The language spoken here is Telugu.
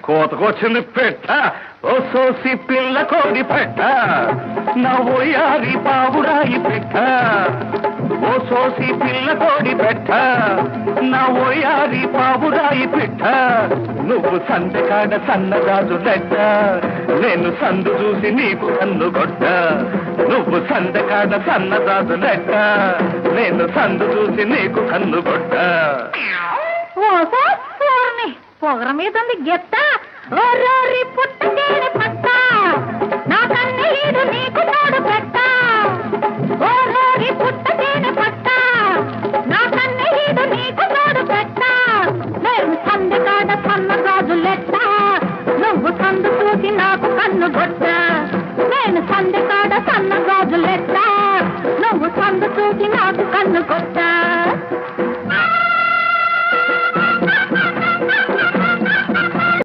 కోతకొచ్చింది పెట్ట ఓ సోసి పిల్ల కోడి పెట్ట నా ఓయారి పావురాయి పెట్ట ఓ సోసి పిల్ల కోడి పెట్ట నా ఓయారి పావురాయి పెట్ట నువ్వు సందకాడ సన్నగాజు లెట్ట నేను సందు చూసి నీకు కన్ను కొట్ట నువ్వు సందకాడ సన్నగాజు లెట్ట నేను సందు చూసి నీకు కన్ను కొట్ట పొగర మీద గెత్త ఓరోరి పుట్టకేని పట్ట నా కన్నీడు నీకు తోడు పెట్ట ఓరోరి పుట్టకేని పట్ట నా కన్నీడు నీకు తోడు పెట్ట నేను సందకాడ సన్నగాజు లెట్ట నువ్వు సందు చూసి నాకు కన్ను కొట్ట నేను సందకాడ సన్నగాజు లెట్ట నువ్వు సందు చూసి నాకు కన్ను కొట్ట